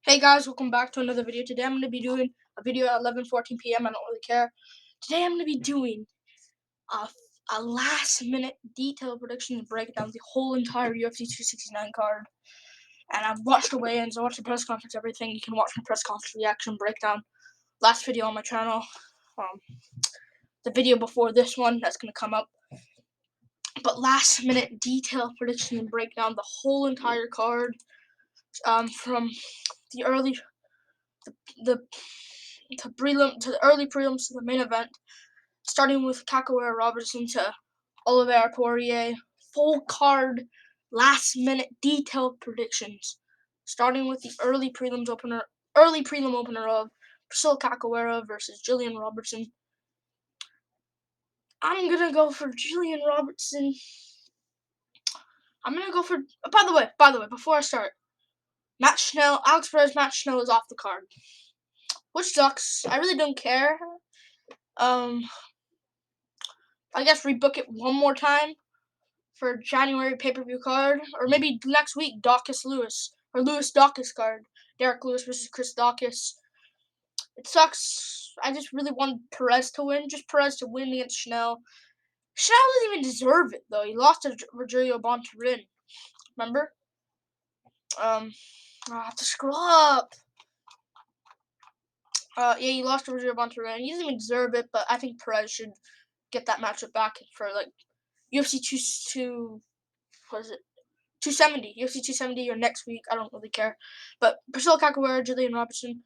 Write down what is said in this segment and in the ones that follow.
Hey guys, welcome back to another video. Today I'm going to be doing a video at 11:14 p.m. I don't really care. Today I'm going to be doing a last minute detailed predictions breakdown of the whole entire UFC 269 card. And I've watched the weigh-ins, I watched the press conference, everything. You can watch my press conference reaction breakdown. Last video on my channel. The video before this one that's going to come up. But last minute detailed prediction and breakdown the whole entire card. From the early the early prelims to the main event, starting with Capoeira Robertson to Oliviera Poirier. Full card, last minute detailed predictions, starting with the early prelim opener of Priscilla Capoeira versus Julian Robertson. I'm gonna go for Julian Robertson. I'm gonna go for. By the way, before I start, Alex Perez Matt Schnell is off the card, which sucks. I really don't care. I guess rebook it one more time for January pay-per-view card, or maybe next week Lewis Dawkins card. Derrick Lewis versus Chris Dawkins. It sucks. I just really want Perez to win. Just Perez to win against Schnell. Schnell doesn't even deserve it though. He lost to Rogelio Bontorin. Remember? I have to scroll up. Yeah, he lost to Rogelio Bontorin. He doesn't even deserve it, but I think Perez should get that matchup back for like UFC 270, UFC 270 or next week. I don't really care. But Priscilla Capoeira, Julian Robertson,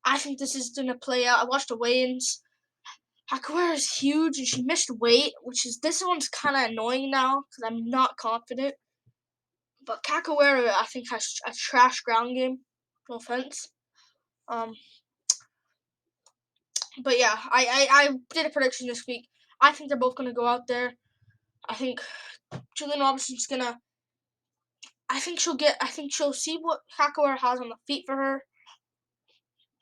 I think this is going to play out. I watched the weigh-ins. Capoeira is huge, and she missed weight, this one's kind of annoying now because I'm not confident. But Capoeira, I think, has a trash ground game. No offense. But yeah, I did a prediction this week. I think they're both going to go out there. I think Julian Robertson's going to I think she'll see what Capoeira has on the feet for her.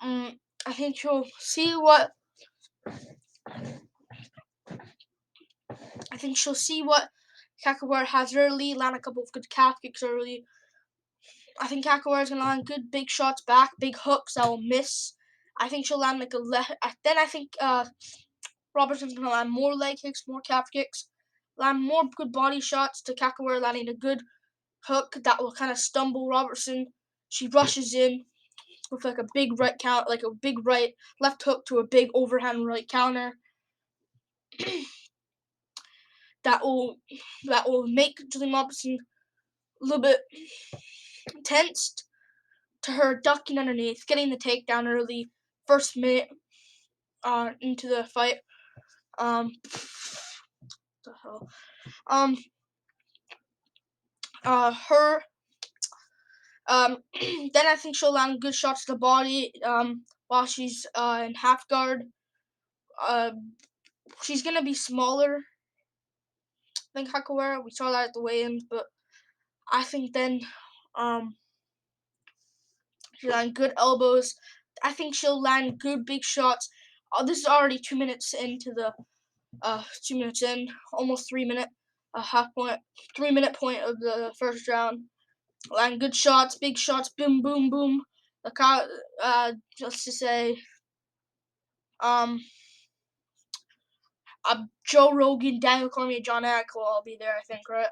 I think she'll see what Capoeira has early, land a couple of good calf kicks early. I think Capoeira's gonna land good big shots back, big hooks that will miss. I think she'll land then I think Robertson's gonna land more leg kicks, more calf kicks, land more good body shots to Capoeira landing a good hook that will kind of stumble Robertson. She rushes in with like a big right count, like a big right left hook to a big overhand right counter. that will make Julian Robertson a little bit tensed to her ducking underneath, getting the takedown early, first minute into the fight. What the hell? Then I think she'll land good shots to the body while she's in half guard. She's gonna be smaller than Capoeira. We saw that at the weigh-ins, but I think then she'll land good elbows. I think she'll land good big shots. This is already 2 minutes into the 2 minutes in, almost 3 minute, 3 minute point of the first round. Land good shots, big shots, boom, boom, boom. Just to say, Joe Rogan, Daniel Cormier, John Ack will all be there, I think, right?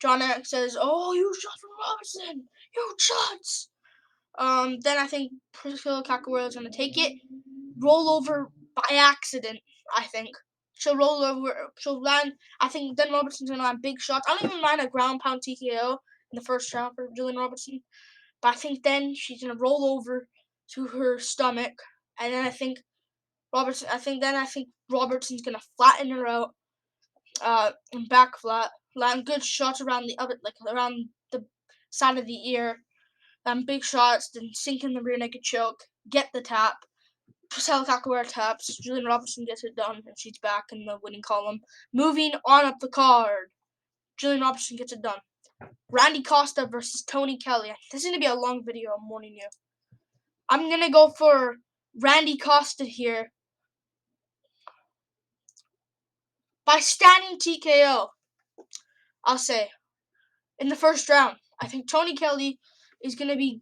John Ack says, "Oh, you shot from Robinson! Huge shots!" Then I think Priscilla Capoeira is gonna take it, roll over by accident. I think she'll roll over. She'll land. I think then Robertson's gonna land big shots. I don't even mind a ground pound TKO in the first round for Julian Robertson, but I think then she's gonna roll over to her stomach, and then I think Robertson's gonna flatten her out, and back flat, land good shots around around the side of the ear, land big shots, then sink in the rear naked choke, get the tap. Priscilla Capoeira taps, Julian Robertson gets it done, and she's back in the winning column. Moving on up the card, Julian Robertson gets it done. Randy Costa versus Tony Kelly. This is going to be a long video, I'm warning you. I'm going to go for Randy Costa here by standing TKO. I'll say in the first round, I think Tony Kelly is gonna be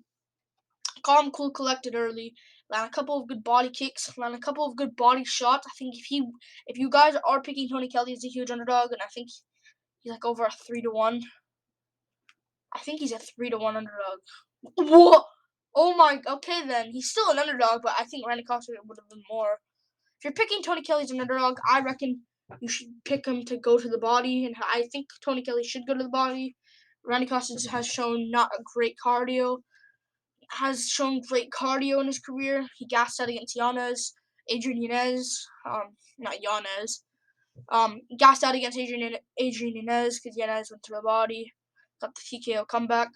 calm, cool, collected early. Land a couple of good body kicks. Land a couple of good body shots. I think if you guys are picking Tony Kelly as a huge underdog, and I think he's like over a 3-1. I think he's a 3-1 underdog. What? Oh my. Okay then, he's still an underdog, but I think Randy Costa would have been more. If you're picking Tony Kelly as an underdog, I reckon you should pick him to go to the body, and I think Tony Kelly should go to the body. Randy Costa has shown not a great cardio. Has shown great cardio in his career. He gassed out against Yanez, not Yanez. Gassed out against Adrian Yanez because Yanez went to the body, got the TKO comeback.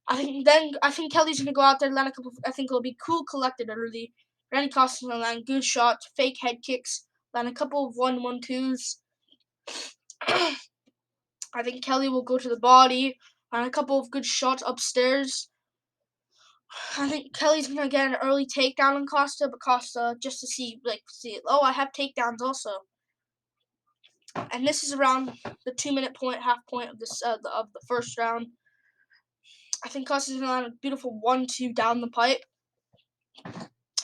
I think Kelly's gonna go out there, land a couple. I think he'll be cool, collected early. Randy Costa's gonna land good shots, fake head kicks, land a couple of 1-1-2s. I think Kelly will go to the body, land a couple of good shots upstairs. I think Kelly's gonna get an early takedown on Costa, but Costa just to see, oh, I have takedowns also. And this is around the 2-minute point, half point of this of the first round. I think Costa's gonna land a beautiful 1-2 down the pipe,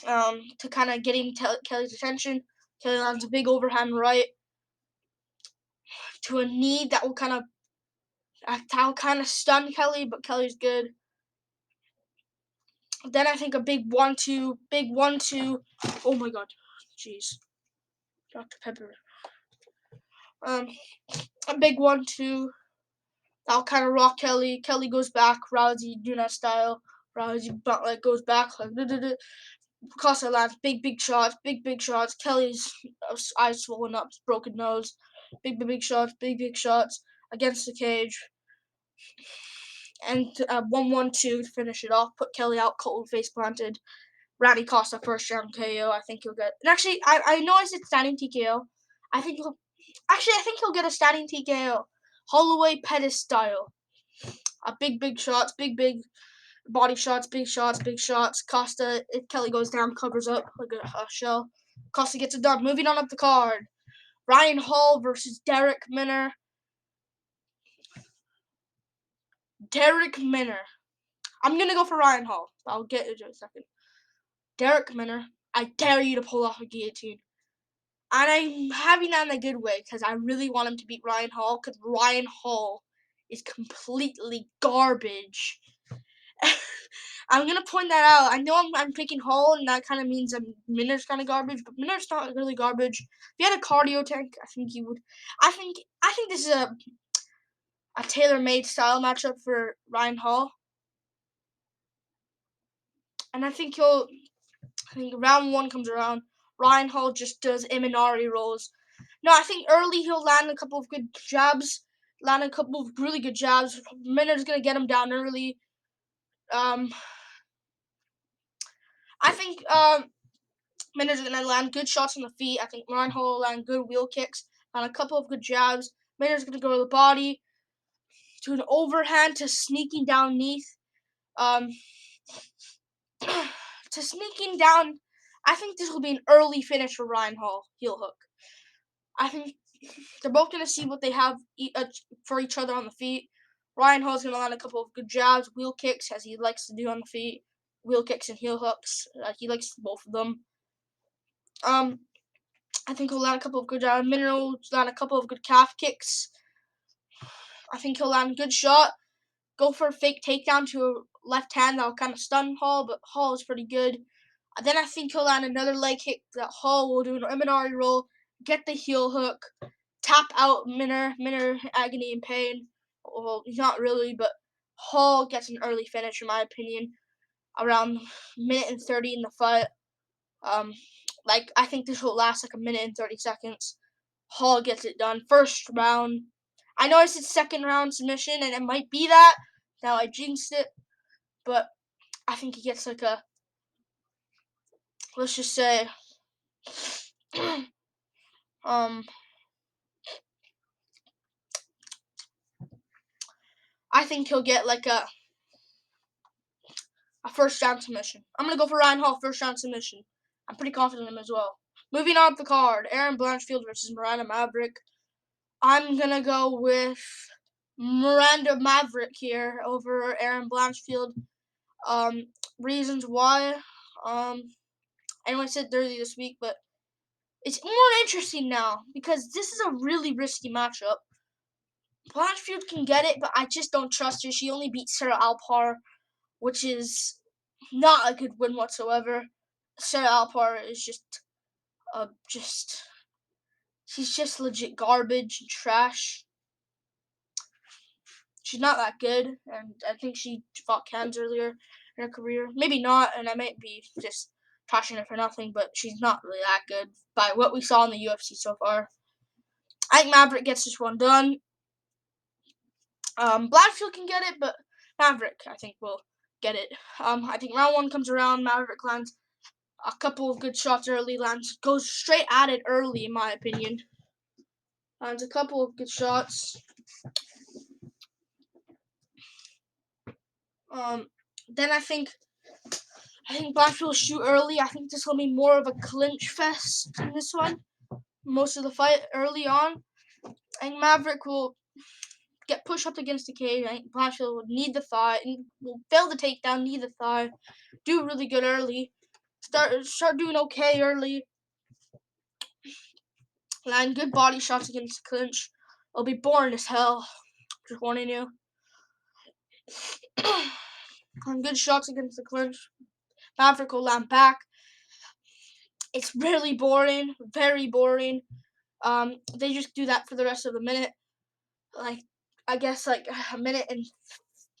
to kind of getting Kelly's attention. Kelly lands a big overhand right to a knee that will kind of stun Kelly, but Kelly's good. Then I think a big 1-2. Oh my god, jeez, Dr. Pepper. A big 1-2. That'll kind of rock Kelly. Kelly goes back, Rousey Nunez style. Rousey goes back like. Costa lands big shots. Kelly's eyes swollen up, broken nose. Big shots. Big shots against the cage. And 1-1-2 to finish it off. Put Kelly out cold, face planted. Randy Costa first round KO. I think he'll get. And actually, I know I said standing TKO. I think he'll get a standing TKO. Holloway Pettis style. Big shots. Big body shots. Big shots. Costa, if Kelly goes down, covers up like a shell. Costa gets it done. Moving on up the card. Ryan Hall versus Derrick Minner. I'm going to go for Ryan Hall. I'll get it in a second. Derrick Minner, I dare you to pull off a guillotine. And I'm having that in a good way because I really want him to beat Ryan Hall because Ryan Hall is completely garbage. I'm going to point that out. I know I'm picking Hall, and that kind of means Minner's kind of garbage, but Minner's not really garbage. If he had a cardio tank, I think he would. I think this is a tailor-made style matchup for Ryan Hall. And I think round one comes around. Ryan Hall just does Imanari rolls. No, I think early he'll land a couple of good jabs. Land a couple of really good jabs. Minner's going to get him down early. I think Minner's going to land good shots on the feet. I think Ryan Hall will land good wheel kicks. Land a couple of good jabs. Minner's going to go to the body. To an overhand to sneaking down Neath. To sneaking down. I think this will be an early finish for Ryan Hall. Heel hook. I think they're both going to see what they have for each other on the feet. Ryan Hall's going to land a couple of good jabs, wheel kicks, as he likes to do on the feet. Wheel kicks and heel hooks. He likes both of them. I think he'll land a couple of good jabs. Minner will land a couple of good calf kicks. I think he'll land a good shot. Go for a fake takedown to a left hand that'll kind of stun Hall, but Hall is pretty good. Then I think he'll land another leg kick that Hall will do an Imanari roll, get the heel hook, tap out Minner, agony and pain. Well, he's not really, but Hall gets an early finish, in my opinion, around minute and 30 in the fight. I think this will last like a minute and 30 seconds. Hall gets it done. First round. I know I said second round submission, and it might be that. Now I jinxed it, but I think he gets like a, let's just say, I think he'll get like a first round submission. I'm going to go for Ryan Hall, first round submission. I'm pretty confident in him as well. Moving on up the card, Aaron Blanchfield versus Miranda Maverick. I'm going to go with Miranda Maverick here over Aaron Blanchfield. Reasons why. I know I said earlier this week, but it's more interesting now because this is a really risky matchup. Blanchfield can get it, but I just don't trust her. She only beat Sarah Alpar, which is not a good win whatsoever. Sarah Alpar is she's just legit garbage and trash. She's not that good, and I think she fought Cans earlier in her career. Maybe not, and I might be just trashing her for nothing, but she's not really that good by what we saw in the UFC so far. I think Maverick gets this one done. Blanchfield can get it, but Maverick, I think, will get it. I think round one comes around, Maverick lands a couple of good shots early, goes straight at it early, in my opinion. Lands a couple of good shots. Then I think Blanchfield will shoot early. I think this will be more of a clinch fest in this one. Most of the fight early on. I think Maverick will get pushed up against the cage. I think Blanchfield will need the thigh, and will fail the takedown, need the thigh, do really good early. Start doing okay early. Land good body shots against the clinch. It'll be boring as hell. Just warning you. And good shots against the clinch. Maverick will land back. It's really boring. Very boring. They just do that for the rest of the minute. Like, I guess like a minute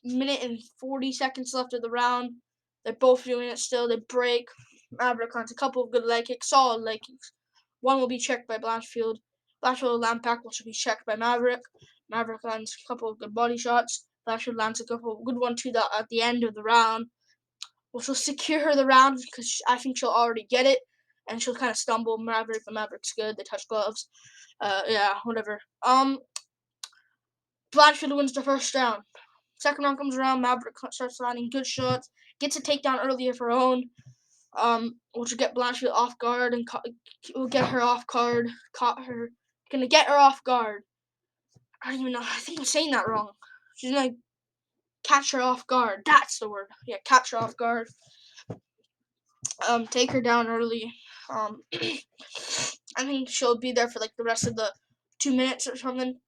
and 40 seconds left of the round. They're both doing it still. They break. Maverick lands a couple of good leg kicks, solid leg kicks. One will be checked by Blanchfield. Blanchfield will land back, which will be checked by Maverick. Maverick lands a couple of good body shots. Blanchfield lands a couple of good one too at the end of the round, which will secure her the round because I think she'll already get it, and she'll kind of stumble. Maverick's good. They touch gloves. Yeah, whatever. Blanchfield wins the first round. Second round comes around. Maverick starts landing good shots. Gets a takedown early of her own. Which will get Blanchfield off guard and will get her off guard. Gonna get her off guard. I don't even know. I think I'm saying that wrong. She's gonna catch her off guard. That's the word. Yeah, catch her off guard. Take her down early. I think she'll be there for like the rest of the 2 minutes or something.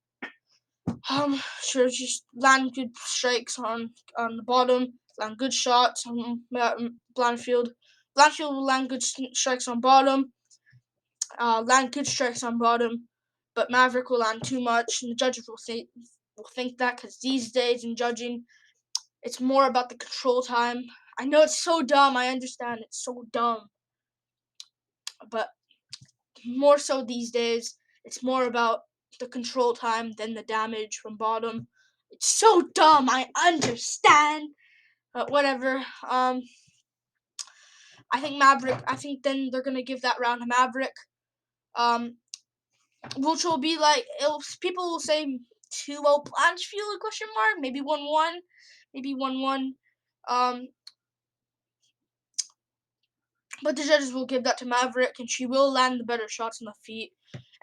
She'll just land good strikes on the bottom, land good shots on Blanchfield. Blanchfield will land good strikes on bottom, but Maverick will land too much, and the judges will think that because these days in judging, it's more about the control time. I know it's so dumb. I understand it's so dumb, but more so these days, it's more about the control time than the damage from bottom. It's so dumb. I understand, but whatever. I think then they're gonna give that round to Maverick. Which will be like, people will say 2-0 Blanchfield, question mark, maybe 1-1, but the judges will give that to Maverick, and she will land the better shots on the feet.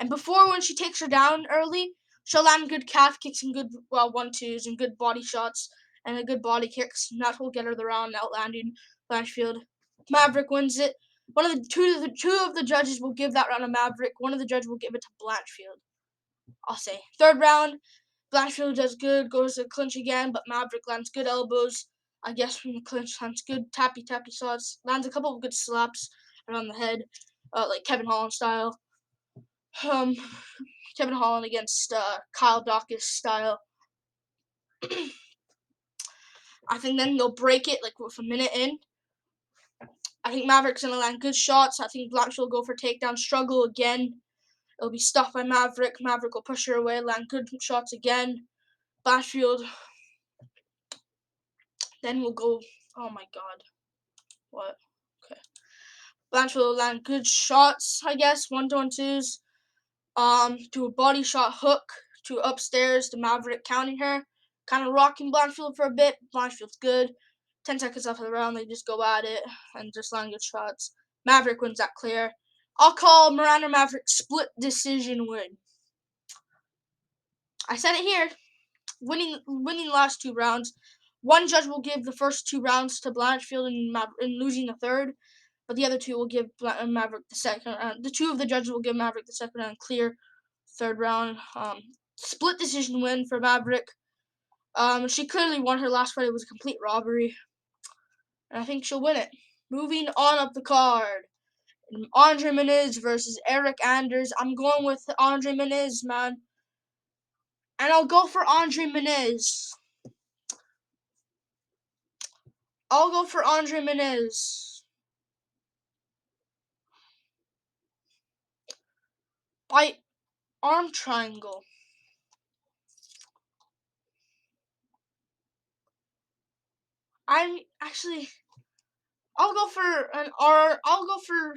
And when she takes her down early, she'll land good calf kicks and good 1-2s and good body shots and good body kicks, and that will get her the round, outlanding Blanchfield. Maverick wins it. Two of the judges will give that round to Maverick. One of the judges will give it to Blanchfield. I'll say. Third round, Blanchfield does good, goes to the clinch again, but Maverick lands good elbows. I guess from the clinch, lands good tappy shots, lands a couple of good slaps around the head, like Kevin Holland style. Kevin Holland against Kyle Dawkins style. I think then they'll break it like with a minute in. I think Maverick's gonna land good shots. I think Blanchfield will go for takedown, struggle again. It'll be stuffed by Maverick. Maverick will push her away, land good shots again. Blanchfield then will go. Oh my god. What? Okay. Blanchfield will land good shots, I guess. 1-2s. To a body shot hook to upstairs to Maverick counting her. Kind of rocking Blanchfield for a bit. Blanchfield's good. 10 seconds left of the round. They just go at it and just land good shots. Maverick wins that clear. I'll call Miranda Maverick split decision win. I said it here. winning the last 2 rounds. One judge will give the first 2 rounds to Blanchfield and losing the third, but the other 2 will give Maverick the second round. The 2 of the judges will give Maverick the second round, clear third round. Split decision win for Maverick. She clearly won her last fight. It was a complete robbery, and I think she'll win it. Moving on up the card, Andre Miniz versus Eric Anders. I'm going with Andre Miniz, man. And I'll go for Andre Miniz. By arm triangle. I'll go for an R. I'll go for.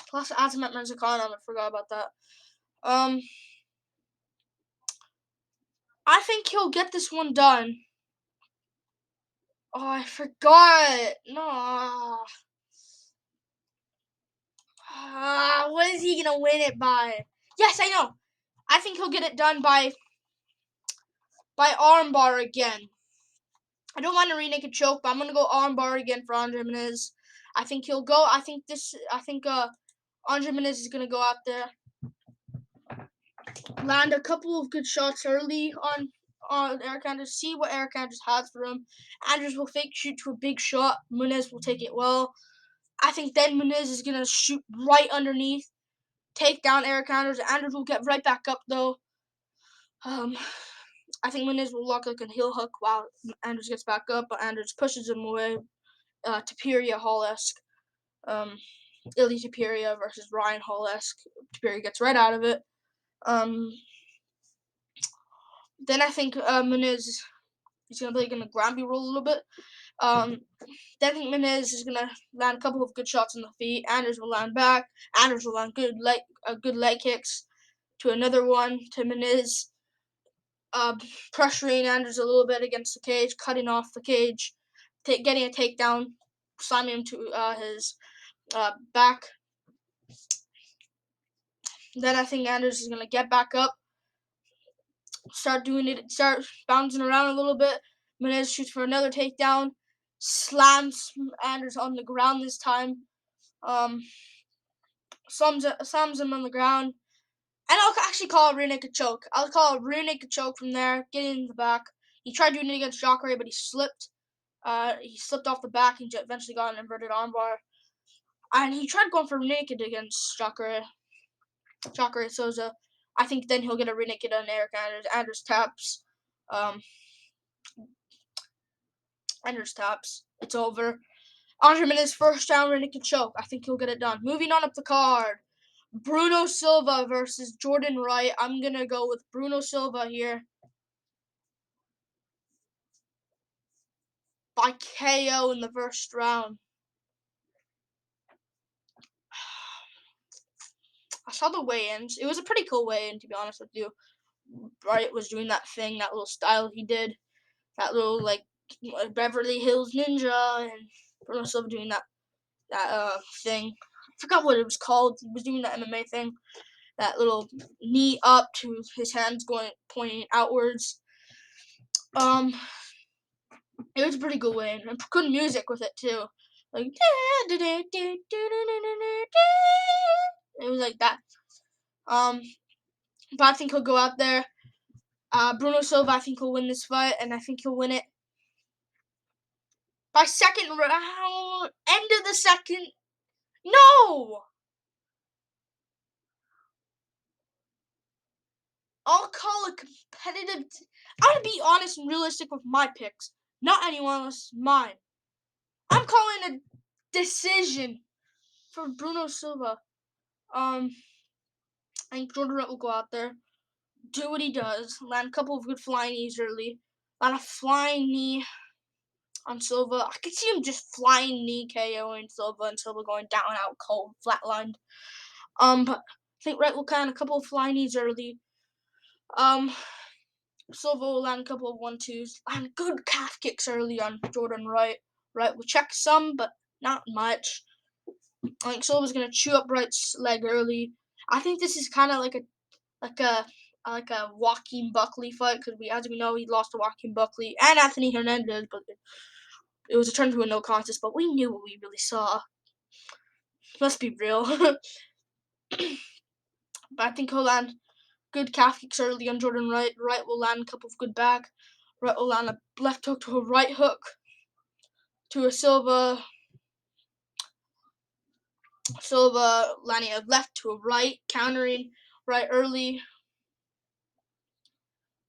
Plus, Azmat Menzakana. I forgot about that. I think he'll get this one done. Oh, I forgot. No. What is he gonna win it by? Yes, I know. I think he'll get it done by armbar again. I don't want a rear naked choke, but I'm gonna go armbar again for Andre Miniz. I think he'll go. I think Andre Miniz is gonna go out there, land a couple of good shots early on Eric Anders. See what Eric Anders has for him. Anders will fake shoot to a big shot. Munoz will take it well. I think then Munoz is gonna shoot right underneath, take down Eric Anders. Anders will get right back up though. I think Munoz will lock like a heel hook while Anders gets back up, but Anders pushes him away. Tapiria Hall-esque. Ilya Tapiria versus Ryan Hall-esque. Tapiria gets right out of it. Then I think Miniz is going to play a ground roll a little bit. Then I think Miniz is going to land a couple of good shots on the feet. Anders will land back. Anders will land good leg kicks to another one to Miniz. Pressuring Anders a little bit against the cage, cutting off the cage, getting a takedown, slamming him to his back. Then I think Anders is going to get back up, start bouncing around a little bit. Miniz shoots for another takedown, slams Anders on the ground this time, slams him on the ground, and I'll actually call a rear naked choke. I'll call a rear naked choke from there, get in the back. He tried doing it against Jacare, but he slipped. He slipped off the back and eventually got an inverted armbar. And he tried going for naked against Jacare Souza. I think then he'll get a rear naked on Eric Anders. Anders taps. Anders taps. It's over. Andre Miniz first round rear naked choke. I think he'll get it done. Moving on up the card. Bruno Silva versus Jordan Wright. I'm going to go with Bruno Silva here. By KO in the first round. I saw the weigh-ins. It was a pretty cool weigh-in, to be honest with you. Wright was doing that thing, that little style he did. That little, Beverly Hills Ninja. And Bruno Silva doing that thing. I forgot what it was called. He was doing that MMA thing. That little knee up to his hands pointing outwards. It was a pretty good win. And good music with it, too. Like, it was like that. But I think he'll go out there. Bruno Silva, I think he'll win this fight, and I think he'll win it by second round. End of the second. No! I'll call a competitive. I'm gonna be honest and realistic with my picks. Not anyone else's, mine. I'm calling a decision for Bruno Silva. I think Jordan Wright will go out there, do what he does, land a couple of good flying knees early, land a flying knee on Silva. I could see him just flying knee KOing Silva and Silva going down, out cold, flatlined. But I think Wright will land a couple of flying knees early. Silva will land a couple of 1-2s, land good calf kicks early on Jordan Wright. Wright will check some, but not much. I think Silva's going to chew up Wright's leg early. I think this is kind of like like a Joaquin Buckley fight, because as we know, he lost to Joaquin Buckley and Anthony Hernandez, but it was a turn to a no contest. But we knew what we really saw. Let's be real. But I think he'll land good calf kicks early on Jordan Wright. Wright will land a couple of good back. Wright will land a left hook to a right hook to a Silva. Silva landing a left to a right, countering Wright early.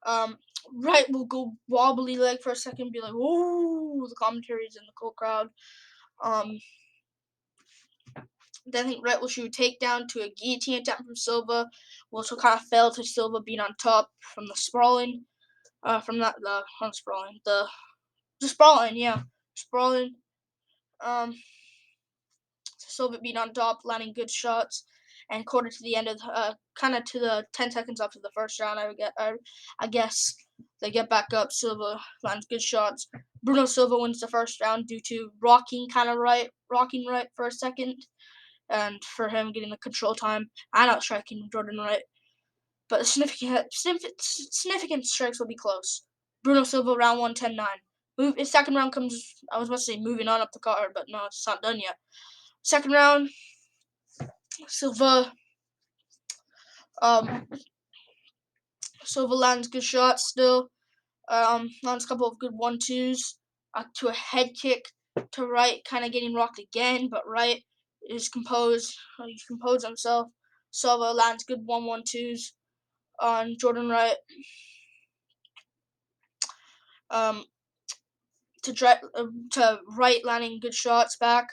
Wright will go wobbly leg for a second, be like, "Whoa!" The commentaries in the cold crowd. Then I think Wright will shoot a takedown to a guillotine attempt from Silva, which will kind of fail to Silva being on top from the sprawling. Sprawling. Silva being on top, landing good shots, and quarter to the end of kind of to the 10 seconds after the first round, I guess they get back up. Silva lands good shots. Bruno Silva wins the first round due to rocking right for a second, and for him getting the control time and outstriking Jordan Wright. But the significant strikes will be close. Bruno Silva round 1, 10-9. His second round comes, I was about to say moving on up the card, but no, it's not done yet. Second round, Silva lands good shots still. Lands a couple of good 1-2s to a head kick to Wright, kind of getting rocked again, but Wright is composed. He's composed himself. Silva lands good 1-1-2s on Jordan Wright. To Wright landing good shots back.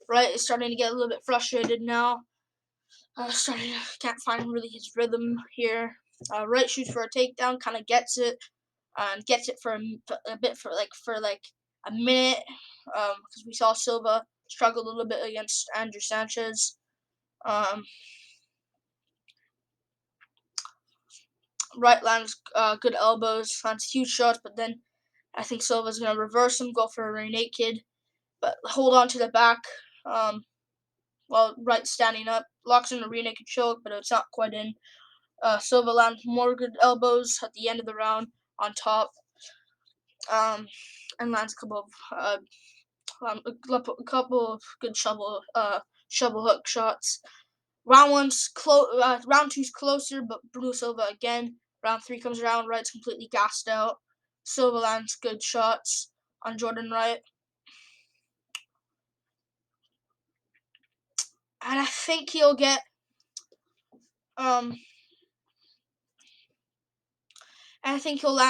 Wright is starting to get a little bit frustrated now. Can't find really his rhythm here. Wright shoots for a takedown, kind of gets it, and gets it for a bit for a minute, because we saw Silva struggle a little bit against Andrew Sanchez. Wright lands good elbows, lands huge shots, but then I think Silva's gonna reverse him, go for a rear naked, but hold on to the back. While Wright standing up, locks in a rear naked choke, but it's not quite in. Silva lands more good elbows at the end of the round on top, and lands a couple of good shovel hook shots. Round 2's closer, but Bruno Silva again. Round 3 comes around, Wright's completely gassed out. Silva lands good shots on Jordan Wright. And I think he'll get land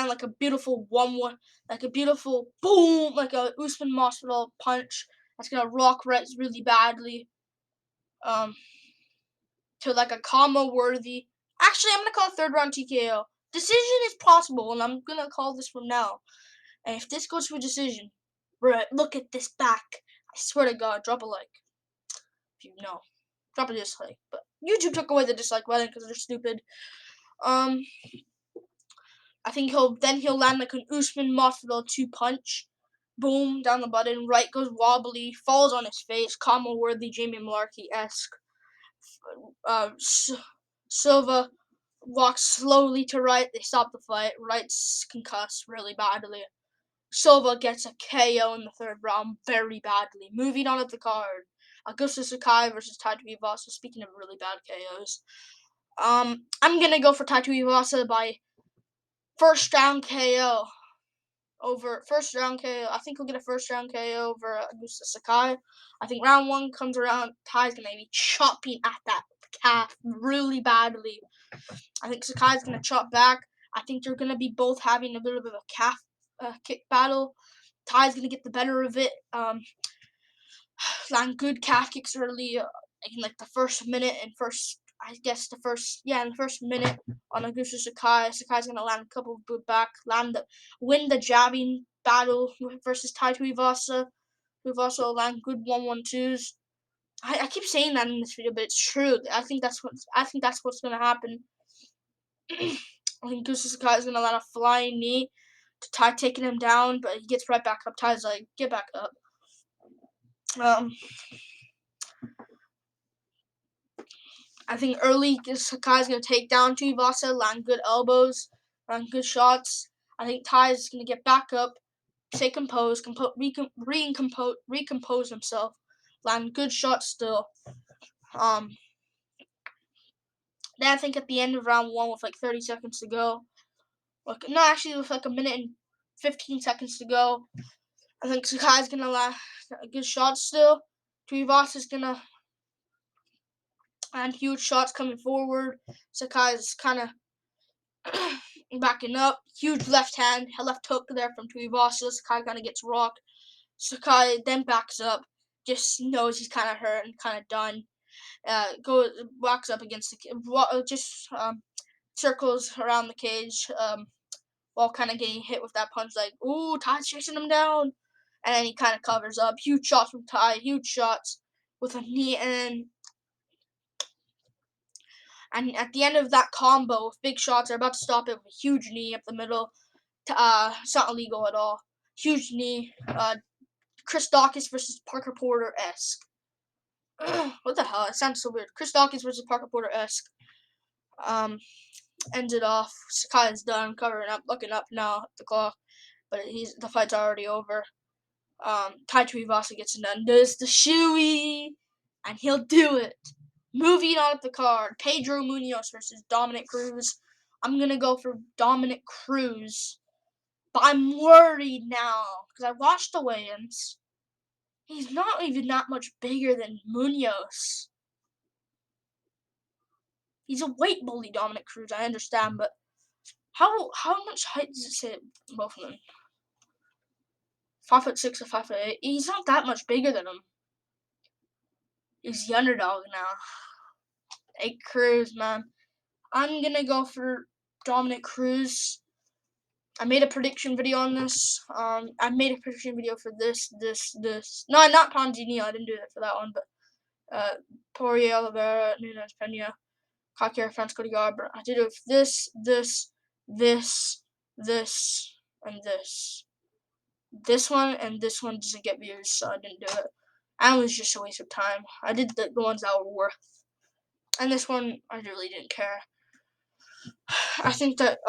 like a beautiful 1-1, like a beautiful boom, like a Usman Masvidal punch that's gonna rock Wright really badly. To like a combo worthy. Actually, I'm gonna call it third round TKO. Decision is possible, and I'm gonna call this from now. And if this goes to a decision, Right, look at this back. I swear to God, drop a like. If you know. Drop a dislike. But YouTube took away the dislike button because they're stupid. I think he'll land like an Usman Masvidal 2 punch. Boom, down the button. Wright goes wobbly, falls on his face. Combo worthy, Jamie Malarkey-esque. Silva walks slowly to Wright. They stop the fight. Wright's concussed really badly. Silva gets a KO in the third round very badly. Moving on up the card, Augusto Sakai versus Taito Iwasa. Speaking of really bad KOs, I'm gonna go for Taito Iwasa by first round KO. I think he'll get a first round KO over Augusto Sakai. I think round 1 comes around. Tai's gonna be chopping at that calf really badly. I think Sakai's gonna chop back. I think they're gonna be both having a little bit of a calf kick battle. Tai's gonna get the better of it. Land good calf kicks early in like the first minute and in the first minute on Augusto Sakai. Sakai's gonna land a couple of good back, win the jabbing battle versus Taito Iwasa. Iwasa will land good 1-1-2s. I keep saying that in this video, but it's true. I think that's what's gonna happen. I think Augusto Sakai is gonna land a flying knee to Tai, taking him down, but he gets right back up. Tai's like, get back up. I think early Sakai's going to take down Tuivasa, land good elbows, land good shots. I think Ty is going to get back up, stay composed, recompose himself, land good shots still. Then I think at the end of round 1 with like 30 seconds to go, with like a minute and 15 seconds to go, I think Sakai's going to land a good shot still. Tuivasa's going to land huge shots coming forward. Sakai's kind of backing up. Huge left hook there from Tuivasa. Sakai kind of gets rocked. Sakai then backs up. Just knows he's kind of hurt and kind of done. Walks up against circles around the cage while kind of getting hit with that punch. Like, ooh, Ty's chasing him down. And then he kind of covers up. Huge shots from Ty. Huge shots with a knee in. And at the end of that combo with big shots, they're about to stop it with a huge knee up the middle. It's not illegal at all. Huge knee. Chris Dawkins versus Parker Porter-esque. What the hell? It sounds so weird. Chris Dawkins versus Parker Porter-esque. Ends it off. Sakai is done, covering up, looking up now at the clock. But the fight's already over. Tai Tuivasa gets it done. Does the shoey. And he'll do it. Moving on up the card. Pedro Munoz versus Dominic Cruz. I'm going to go for Dominic Cruz. But I'm worried now. Because I watched the weigh-ins. He's not even that much bigger than Munoz. He's a weight bully, Dominic Cruz. I understand, but how much height does it say both of them? 5'6" or 5'8". He's not that much bigger than him. He's the underdog now. Hey, Cruz, man. I'm gonna go for Dominic Cruz. I made a prediction video on this. I made a prediction video for this. No, not Ponzinio. I didn't do that for that one, but Poirier, Oliveira, Nunez, Pena, Costa, Cody, Garbrandt. I did it with this, and this. This one and this one doesn't get views, so I didn't do it. And it was just a waste of time. I did the ones that were worth. And this one, I really didn't care. I think that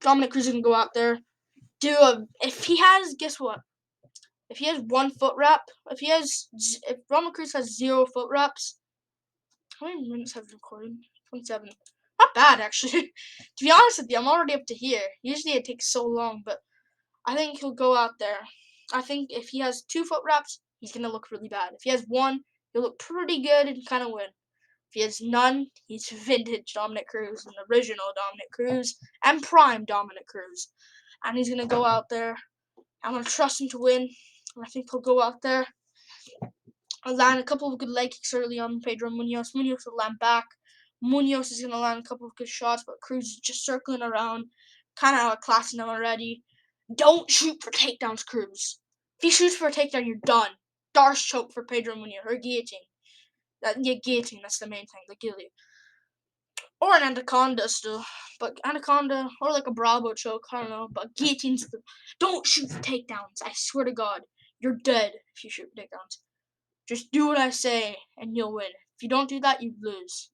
Dominic Cruz can go out there, if he has, guess what? If he has 1 foot wrap, if Dominic Cruz has 0 foot wraps, how many minutes have we recorded? 27. Not bad, actually. To be honest with you, I'm already up to here. Usually it takes so long, but I think he'll go out there. I think if he has 2 foot wraps, he's going to look really bad. If he has 1, he'll look pretty good and kind of win. If he has none, he's vintage Dominic Cruz, and original Dominic Cruz, and prime Dominic Cruz. And he's going to go out there. I'm going to trust him to win. I think he'll go out there. I'll land a couple of good leg kicks early on Pedro Munoz. Munoz will land back. Munoz is going to land a couple of good shots, but Cruz is just circling around, kind of outclassing him already. Don't shoot for takedowns, Cruz. If he shoots for a takedown, you're done. Darce choke for Pedro Munoz, or guillotine. Guillotine, that's the main thing, the guillotine. Or an anaconda still. But anaconda, or like a Bravo choke, I don't know. But guillotine's don't shoot for takedowns. I swear to God, you're dead if you shoot for takedowns. Just do what I say, and you'll win. If you don't do that, you lose.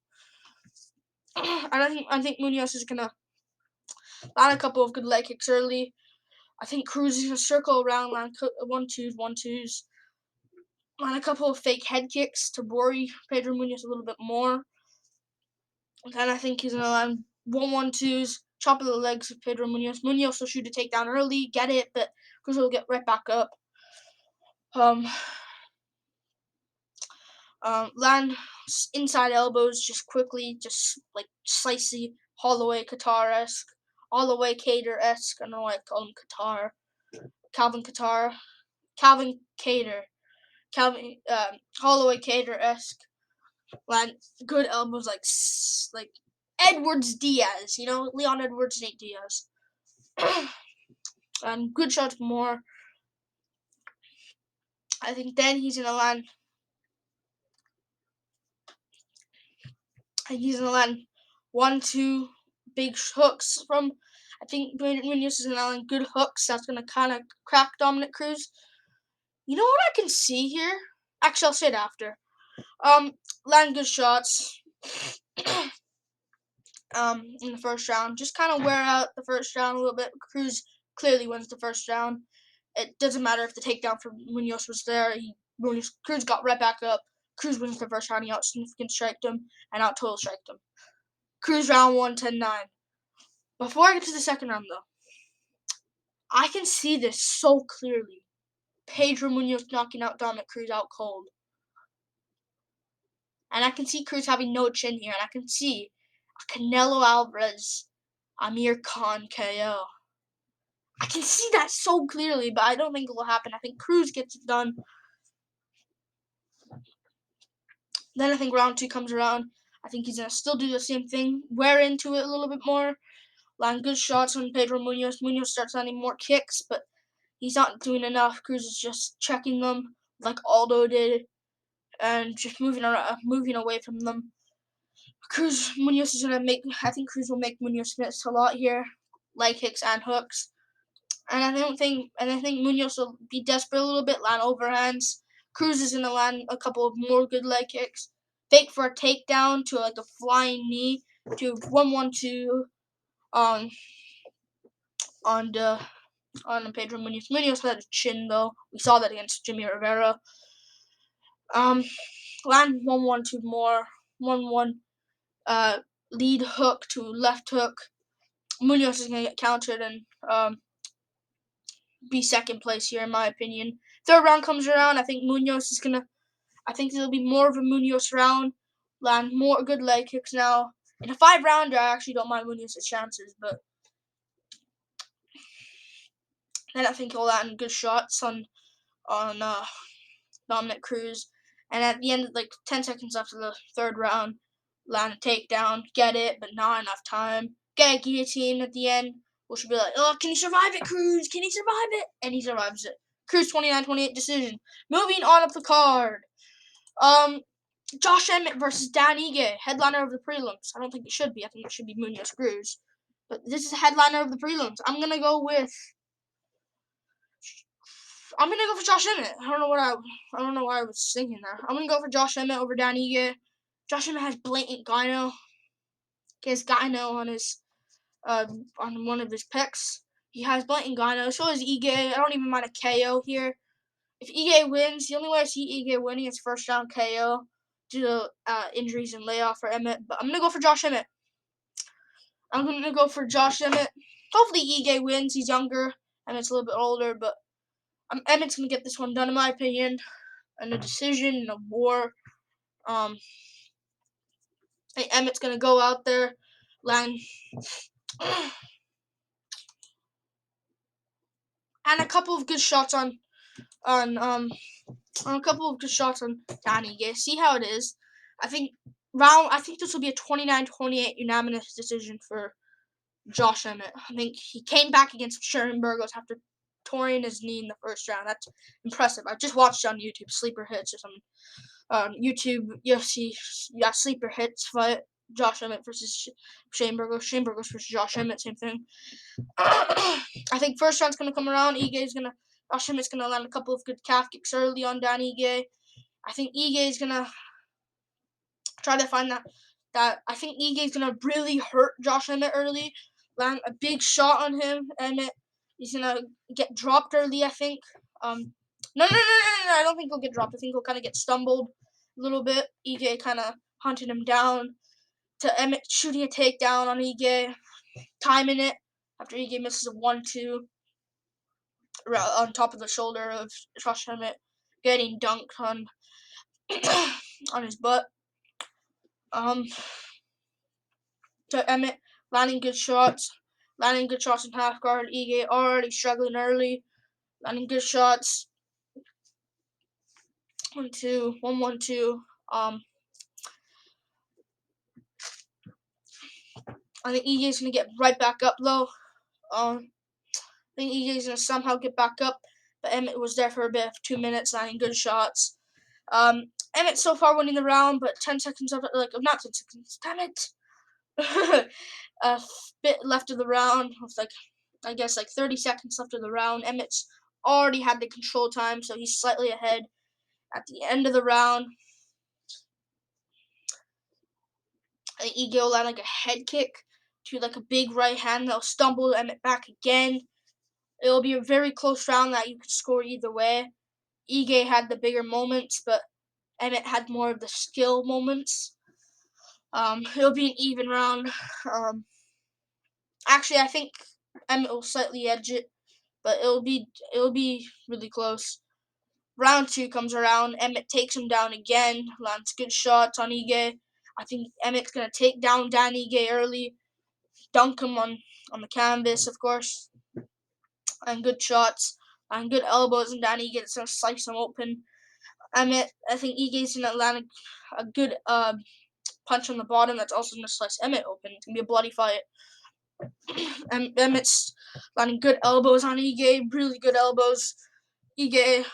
I think Munoz is gonna land a couple of good leg kicks early. I think Cruz is gonna circle around, land 1-2s, land a couple of fake head kicks to worry Pedro Munoz a little bit more. And then I think he's gonna land 1-1-2s, chop of the legs of Pedro Munoz. Munoz will shoot a takedown early, get it, but Cruz will get right back up. Land inside elbows just quickly, just like slicey, Holloway Qatar-esque, Holloway Cater-esque. I don't know why I call him Qatar. Calvin Cater. Holloway Cater-esque. Land good elbows like Edwards Diaz, Leon Edwards, Nate Diaz. And good shots more. I think then he's gonna land. He's gonna land 1-2 big hooks from. I think Munoz is gonna land good hooks. That's gonna kind of crack Dominic Cruz. You know what I can see here? Actually, I'll say it after. Land good shots. in the first round. Just kind of wear out the first round a little bit. Cruz clearly wins the first round. It doesn't matter if the takedown for Munoz was there. Cruz got right back up. Cruz wins the first round. He out-significant striked him and out-total striked him. Cruz round 1, 10-9. Before I get to the second round, though, I can see this so clearly. Pedro Munoz knocking out Dominic Cruz out cold. And I can see Cruz having no chin here. And I can see a Canelo Alvarez, Amir Khan KO. I can see that so clearly, but I don't think it will happen. I think Cruz gets it done. Then I think round 2 comes around. I think he's going to still do the same thing. Wear into it a little bit more. Land good shots on Pedro Munoz. Munoz starts landing more kicks, but he's not doing enough. Cruz is just checking them like Aldo did and just moving away from them. Munoz is going to make, I think Cruz will make Munoz miss a lot here. Leg kicks and hooks. And I think Munoz will be desperate a little bit, land overhands. Cruz is going to land a couple of more good leg kicks. Fake for a takedown to like a flying knee to 1-1-2 on Pedro Munoz. Munoz had a chin though. We saw that against Jimmy Rivera. Land 1-1-2 more. 1-1 lead hook to left hook. Munoz is going to get countered and be second place here in my opinion. Third round comes around. I think it'll be more of a Munoz round. Land more good leg kicks now. In a 5-rounder, I actually don't mind Munoz's chances, but then I think he'll land good shots on Dominic Cruz. And at the end, like 10 seconds after the third round, land a takedown, get it, but not enough time. Get a guillotine at the end, which will be like, oh, can he survive it, Cruz? Can he survive it? And he survives it. Cruz 29-28 decision. Moving on up the card. Josh Emmett versus Dan Ige, headliner of the prelims. I don't think it should be. I think it should be Munoz Cruz. But this is a headliner of the prelims. I'm gonna go for Josh Emmett. I don't know why I was thinking that. I'm gonna go for Josh Emmett over Dan Ige. Josh Emmett has blatant gyno. He has gyno on his on one of his pecs. He has blatant gyno. So is Ige. I don't even mind a KO here. If Ige wins, the only way I see Ige winning is first round KO due to injuries and layoff for Emmett. But I'm gonna go for Josh Emmett. Hopefully Ige wins. He's younger. Emmett's a little bit older, but Emmett's gonna get this one done in my opinion. In a decision, in a war. I think Emmett's gonna go out there, land and a couple of good shots on a couple of good shots on Danny. Yeah, see how it is. I think this will be a 29-28 unanimous decision for Josh Emmett. I think he came back against Sharon Burgos after tearing his knee in the first round. That's impressive. I just watched it on YouTube, Sleeper Hits or something. YouTube UFC, Sleeper Hits fight. Josh Emmett versus Shane Burgos. Shane Burgos versus Josh Emmett, same thing. I think first round's gonna come around. Josh Emmett's gonna land a couple of good calf kicks early on Dan Ige. I think Ige is gonna try to find that. I think Ige is gonna really hurt Josh Emmett early. Land a big shot on him. Emmett is gonna get dropped early. I think. No. I don't think he'll get dropped. I think he'll kind of get stumbled a little bit. Ige kind of hunted him down to Emmett shooting a takedown on Ige, timing it after Ige misses a 1-2 on top of the shoulder of Josh Emmett, getting dunked on on his butt. To Emmett landing good shots in half guard. Ige already struggling early, landing good shots. 1-2, 1-1-2. I think Ige's gonna get right back up though. I think Ige's gonna somehow get back up, but Emmett was there for a bit of 2 minutes, landing good shots. Emmett so far winning the round, but 10 seconds of it, not 10 seconds, damn it. A bit left of the round, with 30 seconds left of the round. Emmett's already had the control time, so he's slightly ahead at the end of the round. And Ige will land like a head kick to like a big right hand that'll stumble Emmett back again. It'll be a very close round that you could score either way. Ige had the bigger moments, but Emmett had more of the skill moments. It'll be an even round. Actually, I think Emmett will slightly edge it, but it'll be really close. Round 2 comes around. Emmett takes him down again. Lands good shots on Ige. I think Emmett's gonna take down Dan Ige early, dunk him on the canvas, of course, and good shots and good elbows, and Dan Ige's gonna slice him open. Emmett, I think Ige's gonna land a good punch on the bottom that's also gonna slice Emmett open. It's gonna be a bloody fight. Emmett's landing good elbows on Ige, really good elbows. Ige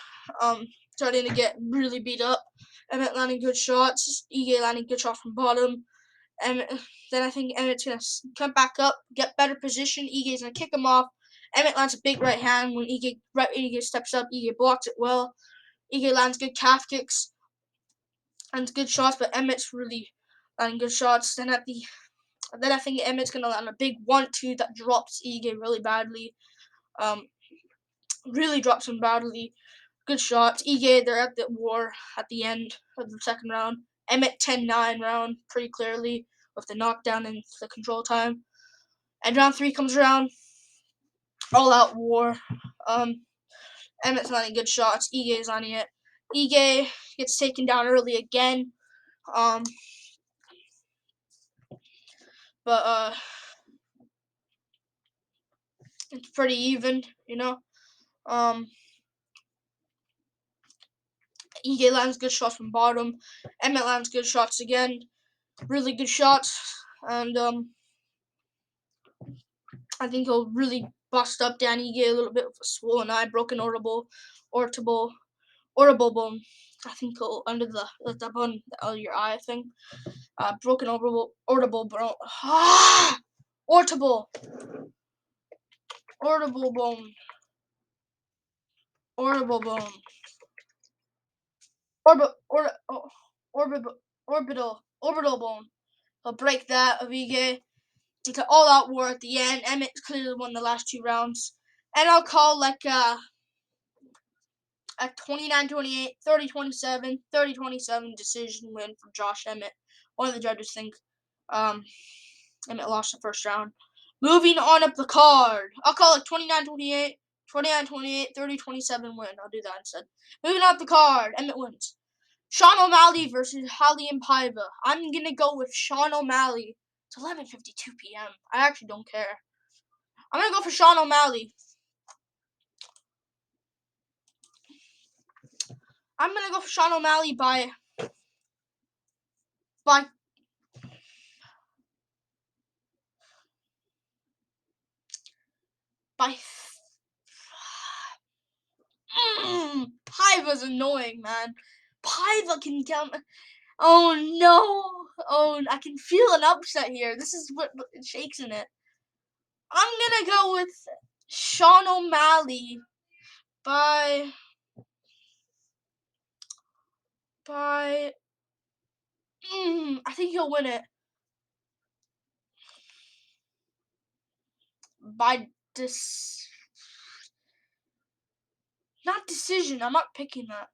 starting to get really beat up. Emmett landing good shots. Ige landing good shots from bottom. Then I think Emmett's gonna come back up, get better position. Ige's gonna kick him off. Emmett lands a big right hand when Ige steps up. Ige blocks it well. Ige lands good calf kicks and good shots, but Emmett's really landing good shots. Then I think Emmett's gonna land a big 1-2 that drops Ige really badly. Really drops him badly. Good shots. Ige, they're at the war at the end of the second round. Emmett 10-9 round pretty clearly with the knockdown and the control time. And round 3 comes around. All out war. Emmett's landing good shots. Ige's on it. Ige gets taken down early again. But it's pretty even, you know. Ige lands good shots from bottom. Emmett lands good shots again. Really good shots. And I think he'll really bust up Dan Ige a little bit with a swollen eye, broken orbital bone. I think he'll under the bone of your eye thing. Broken orbital bone. Orbital bone. Orbital bone. He'll break that of Ige. It's an all-out war at the end. Emmett clearly won the last 2 rounds. And I'll call like a 29-28, 30-27, 30-27 decision win for Josh Emmett. One of the judges think Emmett lost the first round. Moving on up the card. I'll call it 29-28, 29-28, 30-27 win. I'll do that instead. Moving on up the card. Emmett wins. Sean O'Malley versus Raulian Paiva. I'm going to go with Sean O'Malley. It's 11:52 p.m. I actually don't care. I'm going to go for Sean O'Malley. I'm going to go for Sean O'Malley by Paiva's annoying, man. Paiva can come. Oh no! Oh, I can feel an upset here. This is what shakes in it. I'm gonna go with Sean O'Malley by I think he'll win it by not decision. I'm not picking that.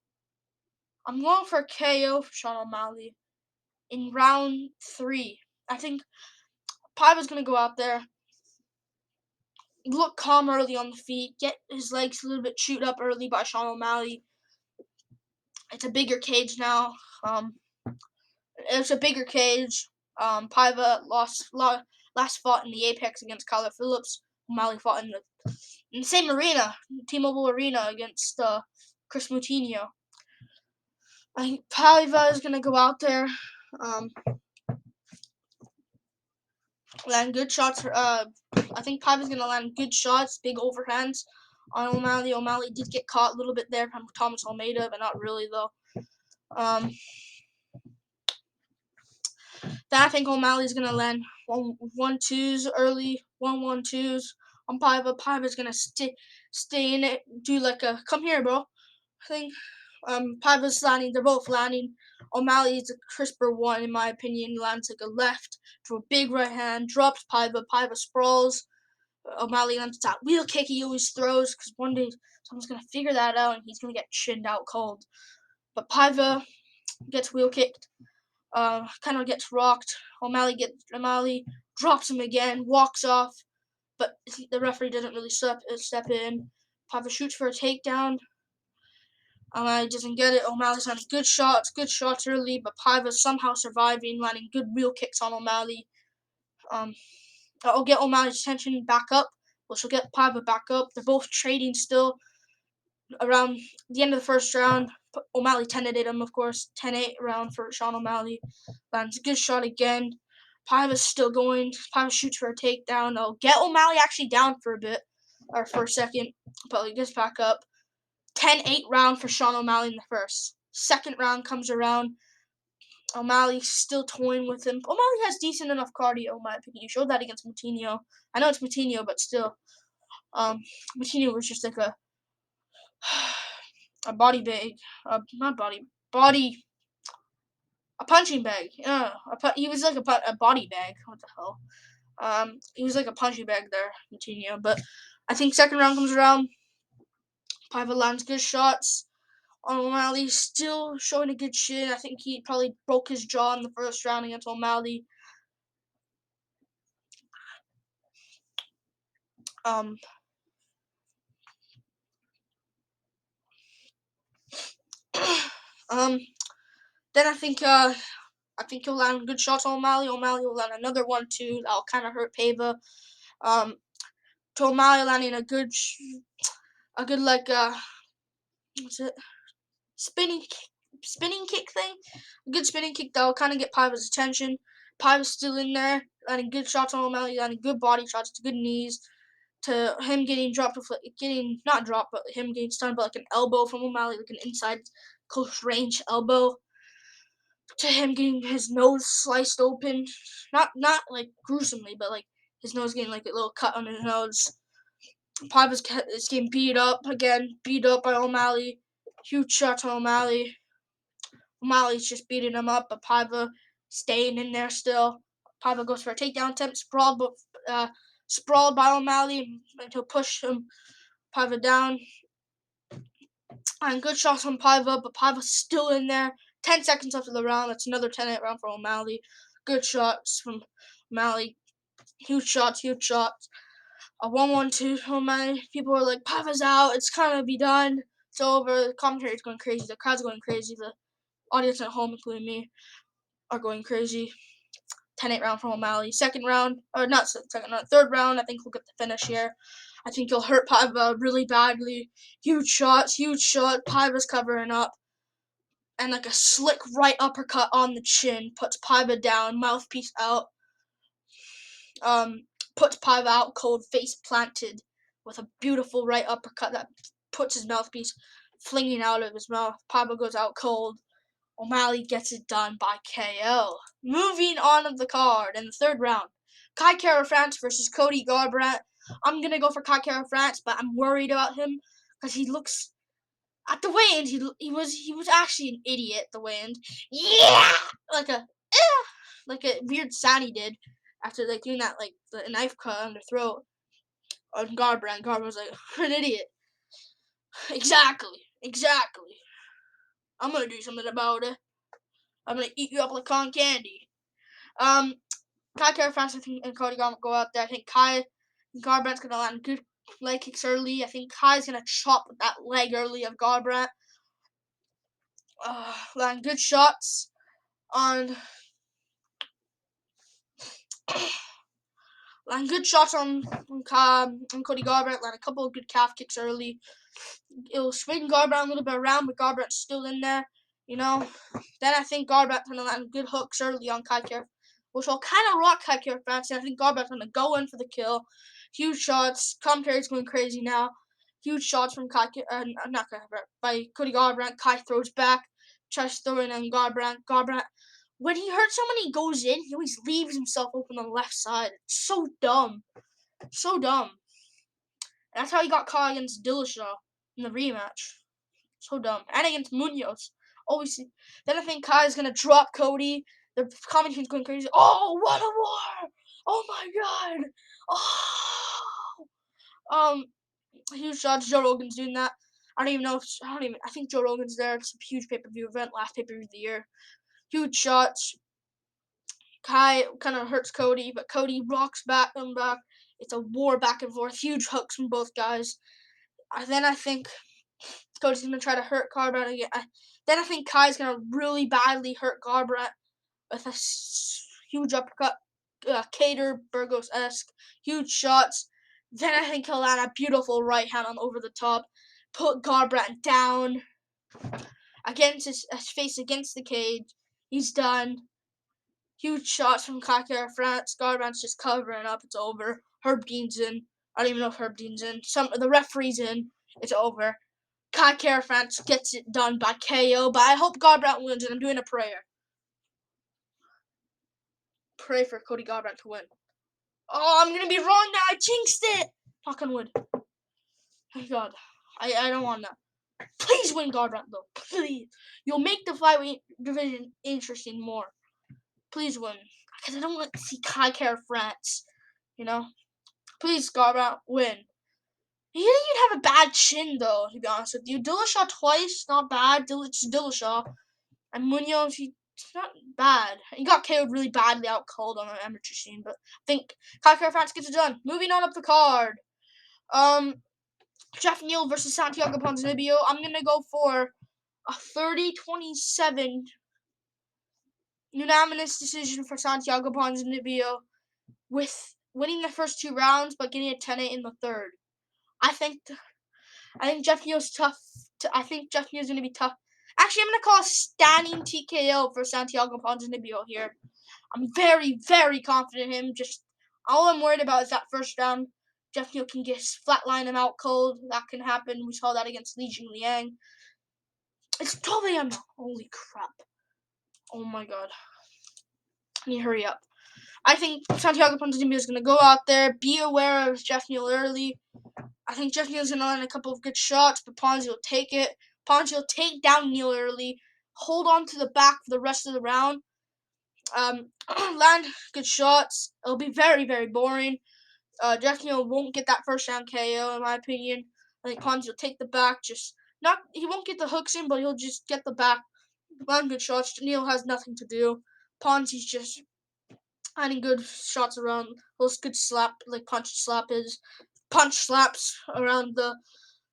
I'm going for KO for Sean O'Malley in round 3. I think Paiva's gonna go out there, look calm early on the feet, get his legs a little bit chewed up early by Sean O'Malley. It's a bigger cage now. It's a bigger cage. Paiva last fought in the Apex against Kyler Phillips. O'Malley fought in the same arena, T-Mobile Arena, against Chris Moutinho. I think Paiva is gonna go out there, land good shots. I think Paiva's gonna land good shots, big overhands on O'Malley. O'Malley did get caught a little bit there from Thomas Almeida, but not really though. Then I think O'Malley's gonna land 1-1-2s early, 1-1-2s on Paiva. Paiva's gonna stay in it, do like a come here, bro. I think Paiva's landing. They're both landing O'Malley's a crisper one, in my opinion. Lands like a left to a big right hand, drops Paiva. Paiva sprawls. O'Malley lands that wheel kick he always throws, because one day someone's going to figure that out and he's going to get chinned out cold. But Paiva gets wheel kicked, kind of gets rocked. O'Malley drops him again, walks off, but the referee doesn't really step in. Paiva shoots for a takedown. O'Malley doesn't get it. O'Malley's landing good shots early, but Paiva's somehow surviving, landing good wheel kicks on O'Malley. That'll get O'Malley's attention back up, which will get Paiva back up. They're both trading still. Around the end of the first round, O'Malley 10-8 him, of course. 10-8 round for Sean O'Malley. Lands a good shot again. Paiva's still going. Paiva shoots for a takedown. They'll get O'Malley actually down for a bit, or for a second, but he gets back up. 10-8 round for Sean O'Malley in the first. Second round comes around. O'Malley's still toying with him. O'Malley has decent enough cardio, in my opinion. He showed that against Moutinho. I know it's Moutinho, but still. Moutinho was just like a body bag. A punching bag. He was like a body bag. What the hell? He was like a punching bag there, Moutinho. But I think second round comes around. Paiva lands good shots. O'Malley still showing a good chin. I think he probably broke his jaw in the first round against O'Malley. Then I think he'll land good shots on O'Malley. O'Malley will land another one too. That'll kind of hurt Paiva. To O'Malley landing a good like what's it? Spinning kick thing. A good spinning kick that'll kind of get Paiva's attention. Paiva's still in there, landing good shots on O'Malley, landing good body shots to good knees. To him getting dropped with not dropped, but him getting stunned by like an elbow from O'Malley, like an inside close range elbow. To him getting his nose sliced open, not like gruesomely, but like his nose getting like a little cut on his nose. Paiva's is getting beat up by O'Malley. Huge shot to O'Malley. O'Malley's just beating him up, but Paiva staying in there still. Paiva goes for a takedown attempt, sprawled by O'Malley, and he'll push Paiva down. And good shots from Paiva, but Paiva's still in there. 10 seconds after the round. That's another 10-8 round for O'Malley. Good shots from O'Malley. Huge shots. A 1-1-2 O'Malley. People are like, Paiva's out. It's kind of be done. It's over. The commentary's going crazy. The crowd's going crazy. The audience at home, including me, are going crazy. 10-8 round from O'Malley. Third round, I think we'll get the finish here. I think he'll hurt Paiva really badly. Huge shot. Paiva's covering up. And like a slick right uppercut on the chin puts Paiva down, mouthpiece out. Puts Paiva out cold, face planted, with a beautiful right uppercut that puts his mouthpiece flinging out of his mouth. Paiva goes out cold. O'Malley gets it done by KO. Moving on of the card in the third round. Kai Kara-France versus Cody Garbrandt. I'm going to go for Kai Kara-France, but I'm worried about him because he looks... At the weigh-in, he was actually an idiot at the weigh-in. Yeah! Like a weird sound he did after like doing that like the knife cut on the throat on Garbrandt. Garbrandt was like, an idiot. Exactly. I'm gonna do something about it. I'm gonna eat you up like cotton candy. Kai Kara-France, I think, and Cody Garbrandt go out there. I think Garbrandt's gonna land good leg kicks early. I think Kai's gonna chop that leg early of Garbrandt. Land good shots on Cody Garbrandt. Land a couple of good calf kicks early. It'll swing Garbrandt a little bit around, but Garbrandt's still in there, you know. Then I think Garbrandt's gonna land good hooks early on Kai Kara, which will kind of rock Kai Kara-France. And I think Garbrantt's gonna go in for the kill. Huge shots. Commentary's going crazy now. Huge shots from by Cody Garbrandt. Kai throws back, tries to throw in on Garbrandt. Garbrandt, when he hurts someone, he goes in. He always leaves himself open on the left side. It's so dumb. And that's how he got caught against Dillashaw in the rematch. So dumb. And against Munoz. always. Then I think Kai is gonna drop Cody. The commentation's going crazy. Oh, what a war! Oh my god! Oh, huge shots. Joe Rogan's doing that. I think Joe Rogan's there. It's a huge pay-per-view event. Last pay-per-view of the year. Huge shots. Kai kind of hurts Cody, but Cody rocks back and back. It's a war back and forth. Huge hooks from both guys. Then I think Cody's going to try to hurt Garbrandt again. Then I think Kai's going to really badly hurt Garbrandt with a huge uppercut. Cater, Burgos-esque. Huge shots. Then I think he'll land a beautiful right hand on over the top. Put Garbrandt down. Against his face against the cage. He's done. Huge shots from France. Garbrandt's just covering up. It's over. Herb Dean's in. I don't even know if Herb Dean's in. The referee's in. It's over. France gets it done by KO, but I hope Garbrandt wins, and I'm doing a prayer. Pray for Cody Garbrandt to win. Oh, I'm gonna be wrong now. I jinxed it. Knock on wood. Thank God. I don't want that. Please win Garbrandt though. Please. You'll make the flyweight division interesting more. Please win. Because I don't want to see France. You know? Please, Garbrandt, win. He didn't even have a bad chin, though, to be honest with you. Dillashaw twice, not bad. It's Dillashaw. And Munoz, he's not bad. He got KO'd really badly out cold on the amateur scene, but I think France gets it done. Moving on up the card. Jeff Neal versus Santiago Ponzinio. I'm going to go for a 30-27 unanimous decision for Santiago Ponzinio, with winning the first 2 rounds but getting a 10-8 in the third. I think Jeff Neal's tough. I think Jeff Neal's going to be tough. Actually, I'm going to call a standing TKO for Santiago Ponzinio here. I'm very, very confident in him. Just all I'm worried about is that first round. Jeff Neal can just flatline him out cold. That can happen. We saw that against Li Jingliang. It's 12 a.m. Holy crap. Oh my god. I need to hurry up. I think Santiago Ponzinio is going to go out there, be aware of Jeff Neal early. I think Jeff Neal's going to land a couple of good shots, but Ponzi will take it. Ponzi will take down Neal early, hold on to the back for the rest of the round, land good shots. It'll be very, very boring. Jeff Neal won't get that first round KO, in my opinion. I think Ponzi will take the back. He won't get the hooks in, but he'll just get the back, land good shots. Neal has nothing to do. Ponzi's just landing good shots around those good punch slaps around the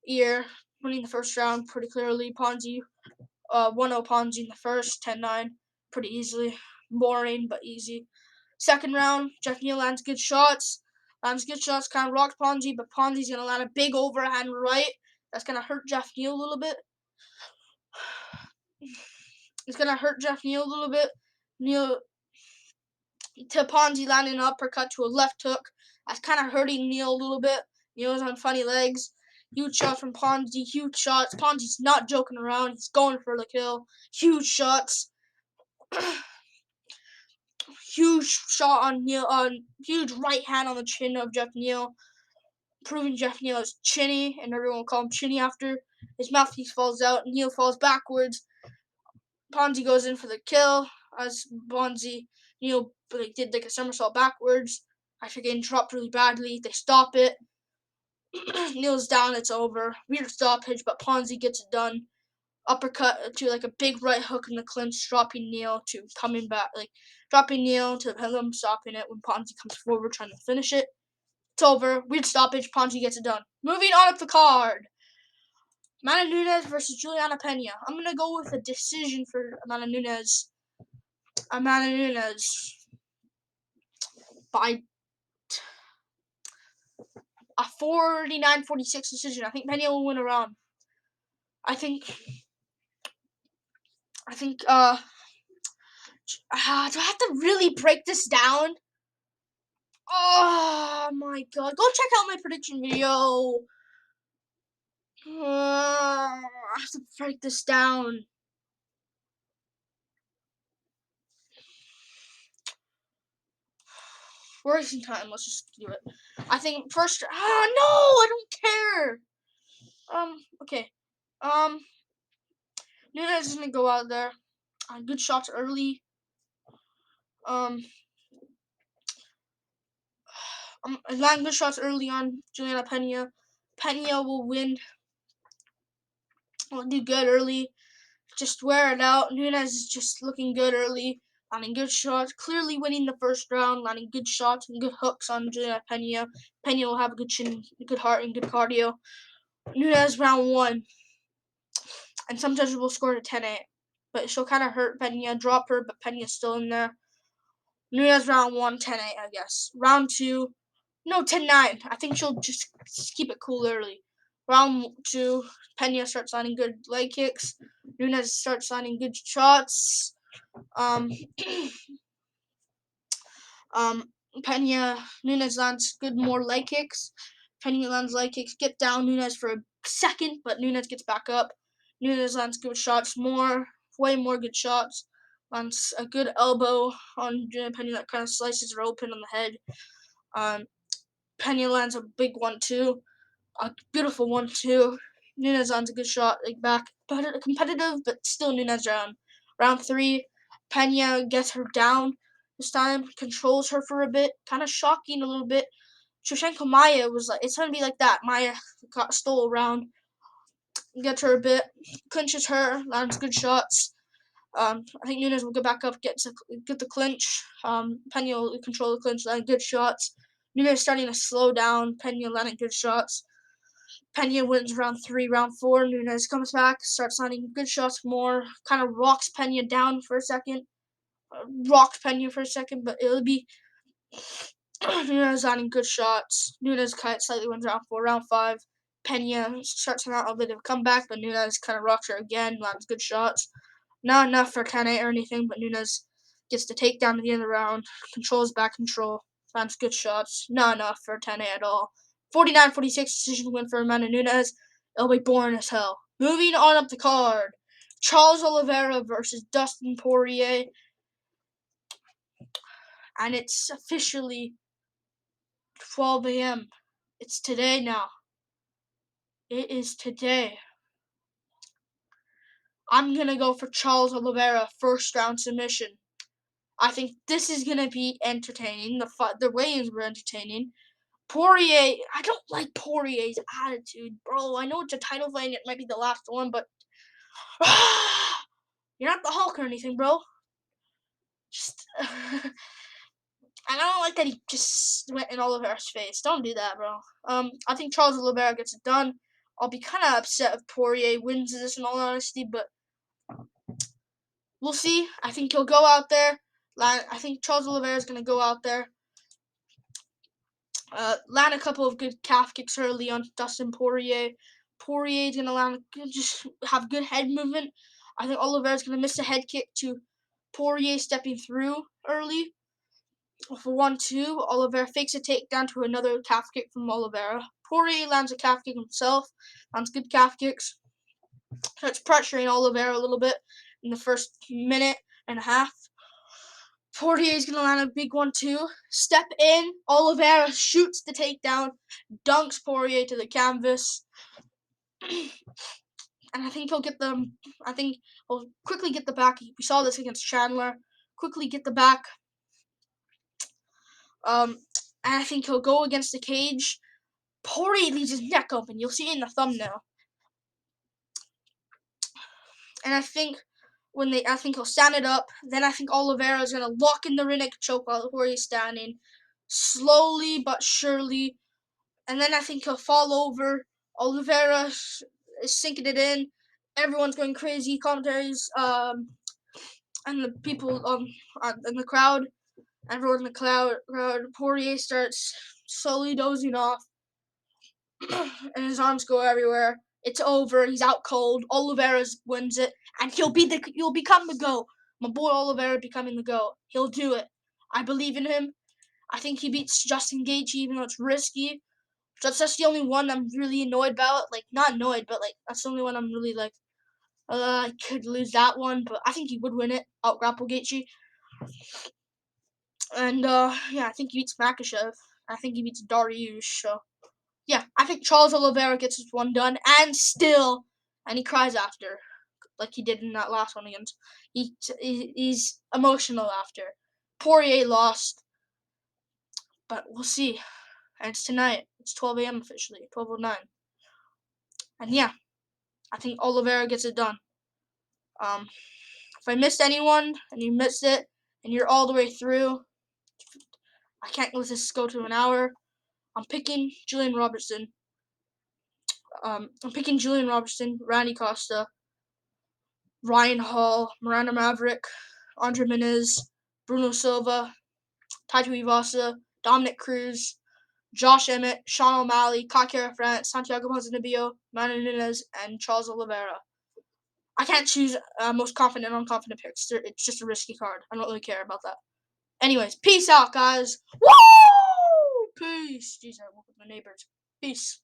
ear, winning the first round pretty clearly. Ponzi, 1-0 Ponzi in the first, 10-9, pretty easily. Boring, but easy. Second round, Jeff Neal lands good shots, kind of rocks Ponzi, but Ponzi's going to land a big overhand right. That's going to hurt Jeff Neal a little bit. It's going to hurt Jeff Neal a little bit. Neal to Ponzi landing an uppercut to a left hook. That's kind of hurting Neal a little bit. Neal's on funny legs. Huge shot from Ponzi. Huge shots. Ponzi's not joking around. He's going for the kill. Huge shots. Huge shot on Neal. Huge right hand on the chin of Jeff Neal. Proving Jeff Neal is chinny, and everyone will call him chinny after. His mouthpiece falls out. Neal falls backwards. Ponzi goes in for the kill. As Neal did a somersault backwards after getting dropped really badly. They stop it. Neal's down. It's over. Weird stoppage, but Ponzi gets it done. Uppercut to a big right hook in the clinch, dropping Neal to coming back, dropping Neal to him stopping it when Ponzi comes forward trying to finish it. It's over. Weird stoppage. Ponzi gets it done. Moving on up the card. Amanda Nunez versus Juliana Pena. I'm going to go with a decision for Amanda Nunez. Amanda Nunez by a 49-46 decision. I think Pena will win a round. I think do I have to really break this down? Oh my god. Go check out my prediction video. I have to break this down. We're wasting time. Let's just do it. I think first. No, I don't care. Okay. Nunez is gonna go out there. Good shots early. Land good shots early on Juliana Pena. Pena will win. Will do good early. Just wear it out. Nunez is just looking good early, landing good shots, clearly winning the first round, landing good shots and good hooks on Juliana Pena. Pena will have a good chin, good heart, and good cardio. Nunez round 1, and some judges will score to 10-8, but she'll kind of hurt Pena, drop her, but Pena's still in there. Nunez round 1, 10-8, I guess. Round 2, no, 10-9. I think she'll just keep it cool early. Round 2, Pena starts landing good leg kicks. Nunez starts landing good shots. Nunez lands good more leg kicks. Pena lands leg kicks, get down Nunez for a second, but Nunez gets back up. Nunez lands good shots, way more good shots. Lands a good elbow on Pena that kind of slices her open on the head. Pena lands a big 1-2, a beautiful 1-2. Nunez lands a good shot, like back, competitive, but still Nunez round. Round 3, Pena gets her down this time, controls her for a bit, kind of shocking a little bit. Shevchenko Maya was like, it's gonna be like that. Maya stole a round, gets her a bit, clinches her, lands good shots. I think Nunez will get back up, get the clinch. Pena will control the clinch, land good shots. Nunez starting to slow down. Pena landing good shots. Pena wins round 3. Round 4, Nunez comes back, starts landing good shots more. Kind of rocks Pena down for a second. But it'll be Nunez landing good shots. Nunez slightly wins round 4. Round 5, Pena starts out a bit of a comeback, but Nunez kind of rocks her again, lands good shots. Not enough for 10-8 or anything, but Nunez gets the takedown at the end of the round, controls back control, lands good shots. Not enough for 10-8 at all. 49-46 decision win for Amanda Nunez. It'll be boring as hell. Moving on up the card, Charles Oliveira versus Dustin Poirier. And it's officially 12 a.m. It's today now. It is today. I'm going to go for Charles Oliveira, first round submission. I think this is going to be entertaining. The weigh-ins were entertaining. Poirier, I don't like Poirier's attitude, bro. I know it's a title fight and it might be the last one, but you're not the Hulk or anything, bro. Just, I don't like that he just went in Oliveira's face. Don't do that, bro. I think Charles Oliveira gets it done. I'll be kind of upset if Poirier wins this, in all honesty, but we'll see. I think he'll go out there. I think Charles Oliveira is going to go out there. Land a couple of good calf kicks early on Dustin Poirier. Poirier's going to just have good head movement. I think Oliveira's going to miss a head kick to Poirier stepping through early. For 1-2, Oliveira fakes a takedown to another calf kick from Oliveira. Poirier lands a calf kick himself, lands good calf kicks. Starts pressuring Oliveira a little bit in the first minute and a half. Poirier's going to land a big 1-2. Step in. Oliveira shoots the takedown. Dunks Poirier to the canvas. And I think he'll quickly get the back. We saw this against Chandler. Quickly get the back. And I think he'll go against the cage. Poirier leaves his neck open. You'll see it in the thumbnail. And I think he'll stand it up. Then I think Oliveira is gonna lock in the rear naked choke while Poirier's standing, slowly but surely. And then I think he'll fall over. Oliveira is sinking it in. Everyone's going crazy. Commentaries, and the people in the crowd. Everyone in the crowd. Poirier starts slowly dozing off, and his arms go everywhere. It's over. He's out cold. Oliveira wins it, and he'll become the GOAT. My boy Oliveira becoming the GOAT. He'll do it. I believe in him. I think he beats Justin Gaethje, even though it's risky. That's the only one I'm really annoyed about. Like, not annoyed, but like that's the only one I'm really like. I could lose that one, but I think he would win it. Out grapple Gaethje. And yeah, I think he beats Makhachev. I think he beats Dariush. So yeah, I think Charles Oliveira gets this one done, and he cries after. like he did in that last one against. He's emotional after. Poirier lost, but we'll see. And it's tonight. It's 12 a.m. officially, 12:09. And yeah, I think Oliveira gets it done. If I missed anyone and you missed it and you're all the way through, I can't let this go to an hour. I'm picking Julian Robertson. Randy Costa, Ryan Hall, Miranda Maverick, Andre Miniz, Bruno Silva, Taito Ivasa, Dominic Cruz, Josh Emmett, Sean O'Malley, Kakira France, Santiago Ponzinio, Nunez, and Charles Oliveira. I can't choose most confident and unconfident picks. It's just a risky card. I don't really care about that. Anyways, peace out, guys. Woo! Peace. Jeez, I woke up my neighbors. Peace.